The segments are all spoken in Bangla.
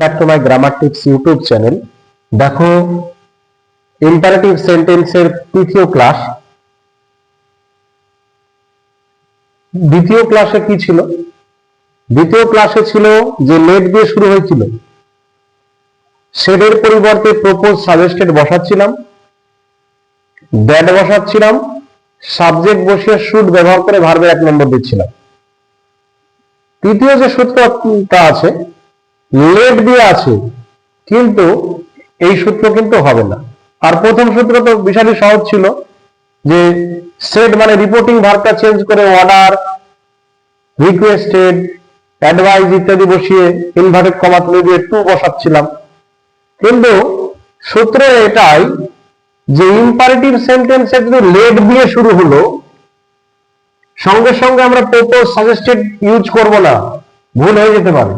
back to my grammar tips YouTube channel. দেখো ইম্পারেটিভ সেন্টেন্সের তৃতীয় ক্লাস। দ্বিতীয় ক্লাসে কি ছিল? দ্বিতীয় ক্লাসে ছিল যে লেট দিয়ে শুরু হয়েছিল, সেটার পরিবর্তে প্রপোজ সাজেস্টেড বসাচ্ছিলাম, দ্যাট বসাচ্ছিলাম, সাবজেক্ট বসিয়ে শুড ব্যবহার করে ভার্বের 1 নম্বর দিচ্ছিলাম। তৃতীয় যে সূত্রটা আছে লেট দিয়ে আছে, কিন্তু এই সূত্র কিন্তু হবে না। আর প্রথম সূত্র তো বিশালই সহজ ছিল, যে সেড মানে রিপোর্টিং ভার্বটা চেঞ্জ করে অর্ডার, রিকোয়েস্টেড, অ্যাডভাইস ইত্যাদি বসিয়ে ইনভার্টেড কমা তুলে দিয়ে টু বসাচ্ছিলাম। কিন্তু সূত্র এটাই যে ইম্পারেটিভ সেন্টেন্সে যদি লেট দিয়ে শুরু হলো, সঙ্গে সঙ্গে আমরা প্রপোজ সাজেস্টেড ইউজ করব না, ভুল হয়ে যেতে পারে।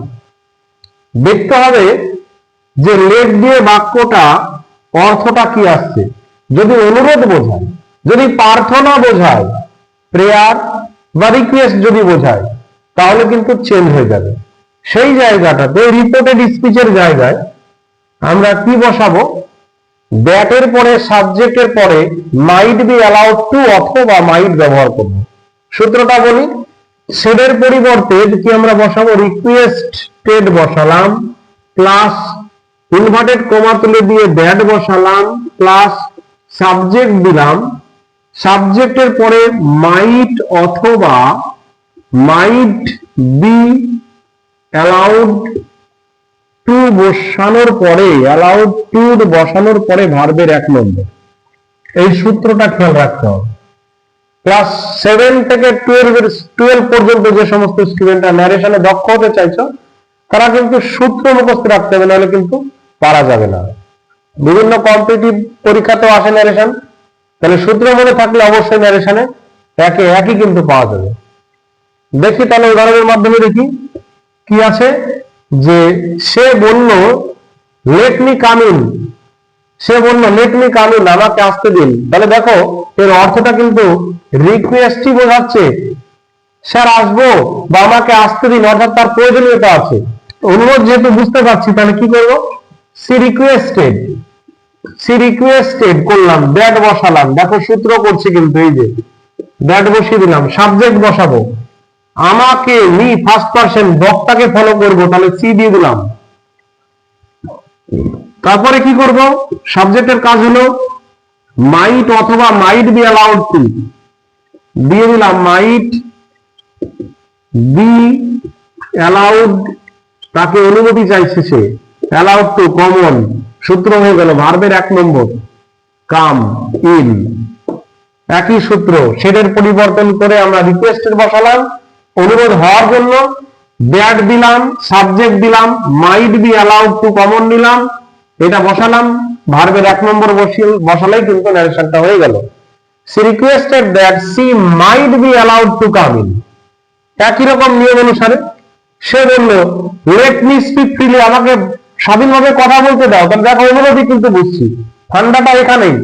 দেখতে হবে যে লেট দিয়ে বাক্যটা অর্থটা কি আসছে। যদি অনুরোধ বোঝায়, যদি প্রার্থনা বোঝায়, প্রেয়ার বা রিকোয়েস্ট যদি বোঝায়, তাহলে কিন্তু চেঞ্জ হয়ে যাবে। সেই জায়গাটাতে রিপোর্টেড স্পিচের জায়গায় আমরা কি বসাবো? দ্যাটের পরে সাবজেক্টের পরে মাইট বি অ্যালাউড টু অথবা মাইট ব্যবহার করব। সূত্রটা বলি, সেডের পরিবর্তে কি আমরা বসাবো? রিকোয়েস্টেড বসালাম, প্লাস ইনভার্টেড কমা তুলে দিয়ে দ্যাট বসালাম, প্লাস সাবজেক্ট দিলাম, সাবজেক্টের পরে মাইট অথবা মাইট বি অ্যালাউড টু বসানোর পরে, অ্যালাউড টু বসানোর পরে ভার্বের 1 নম্বর। এই সূত্রটা খেয়াল রাখতে হবে। ক্লাস 7 থেকে 12 পর্যন্ত যে সমস্ত স্টুডেন্টরা ন্যারেশনে দক্ষ হতে চাইছো, তারা কিন্তু সূত্র মুখস্থ রাখতে হবে, নাহলে কিন্তু পারা যাবে না। বিভিন্ন কম্পিটিটিভ পরীক্ষাতেও আসে ন্যারেশন, তাহলে সূত্র মনে থাকলে অবশ্যই ন্যারেশনে একই কিন্তু পাওয়া যাবে। দেখি তাহলে উদাহরণের মাধ্যমে দেখি কি আছে। যে সে বলল লেট মি কাম ইন, সে বলল লেট মি কাম ইন, আমাকে আসতে দিন। তাহলে দেখো এর অর্থটা কিন্তু রিকোয়েস্টই বোঝাচ্ছে, স্যার আসবো বা আমাকে আসতে দিন, অর্থাৎ তার প্রয়োজনীয়তা আছে। অনুরোধ যেহেতু বুঝতে পারছি, তাহলে কি করব? সি রিকোয়েস্টেড করলাম, দ্যাট বসালাম। দেখো সূত্র করছি কিন্তু, এই যে দ্যাট বসিয়ে দিলাম, সাবজেক্ট বসাবো, আমাকে মি ফার্স্ট পারসন, বক্তাকে ফলো করব, তাহলে সি দিয়ে দিলাম। তারপরে কি করব? সাবজেক্টের কাজ হলো মাইট অথবা মাইট বি অ্যালাউড টু, দিয়ে দিলাম মাইট বি অ্যালাউড, তাকে অনুমতি চাইছে সে, অ্যালাউড টু কমন, সূত্র হয়ে গেল ভার্বের 1 নম্বর কাম ইন। একই সূত্র, সেটার পরিবর্তন করে আমরা রিকোয়েস্টেড বসালাম, অনুরোধ হওয়ার জন্য দ্যাট দিলাম, সাবজেক্ট দিলাম, মাইট বি অ্যালাউড টু কমন নিলাম, এটা বসালাম, ভার্বের 1 নম্বর বসালেই কিন্তু ন্যারেশনটা হয়ে গেল। She requested that she might be allowed to come in. একই রকম নিয়ম অনুসারে সে বলল লেট মি স্পিক ফ্রিলি, আমাকে স্বাধীনভাবে কথা বলতে দাও। তাহলে দেখো অনুরোধই কিন্তু বুঝছি, ঠান্ডাটা এখানেই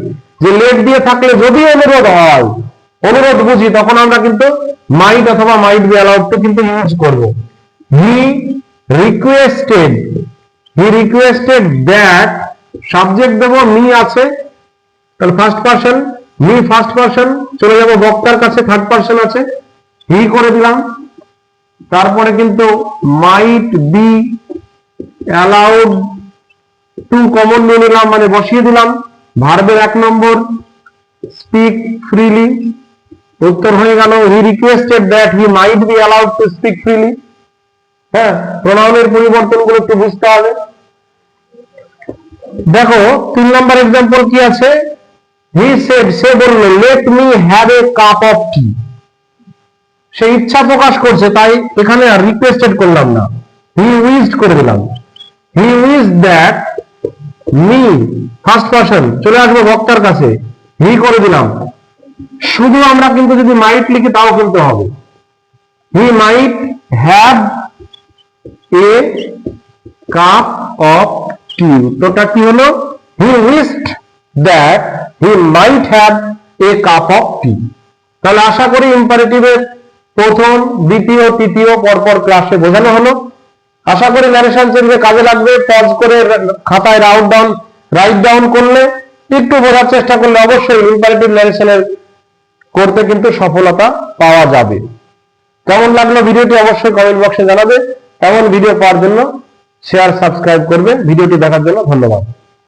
যে লেট দিয়ে থাকলে যদি অনুরোধ হয়, অনুরোধ বুঝি, তখন আমরা কিন্তু মাইট অথবা মাইট বি অ্যালাউড টু কিন্তু ইউজ করব। হি রিকোয়েস্টেড দ্যাট, সাবজেক্ট দেব, মি আছে, তাহলে first person, me first person, চলে যাব বক্তার কাছে, থার্ড পারসন আছে, হি করে দিলাম। তারপরে কিন্তু মাইট বি অ্যালাউড টু কমন নিয়ে নিলাম, মানে বসিয়ে দিলাম, ভার্বের 1 নম্বর স্পিক ফ্রিলি, উত্তর হয়ে গেল হি requested that he mite be allowed to speak freely. হ্যাঁ, প্রোনাউনের পরিবর্তনগুলো একটু বুঝতে হবে। দেখো 3 নম্বর এক্সাম্পল কি আছে? হি সেড, সে বলল let me have a cup of tea, সে ইচ্ছা প্রকাশ করছে, তাই এখানে আর রিকোয়েস্টেড করলাম না, হি উইশড করে দিলাম। He wished that me first person, চলে আসবো বক্তার কাছে, হি করে দিলাম। শুধু আমরা কিন্তু যদি মাইট লিখি তাও কিন্তু হবে, he might have a cup of tea. উত্তরটা কি হলো? He wished that he might have a cup of tea. তাহলে আশা করি ইম্পারেটিভের প্রথম, দ্বিতীয়, তৃতীয় পরপর ক্লাসে বোঝানো হলো। আশা করি ন্যারেশন চেঞ্জে কাজে লাগবে। পজ করে খাতায় রাইট ডাউন করলে, একটু বোঝার চেষ্টা করলে অবশ্যই ইম্পারেটিভ ন্যারেশনের করতে কিন্তু সফলতা পাওয়া যাবে। কেমন লাগলো ভিডিওটি অবশ্যই কমেন্ট বক্সে জানাবে। এমন ভিডিও পাওয়ার জন্য শেয়ার সাবস্ক্রাইব করবে। ভিডিওটি দেখার জন্য ধন্যবাদ।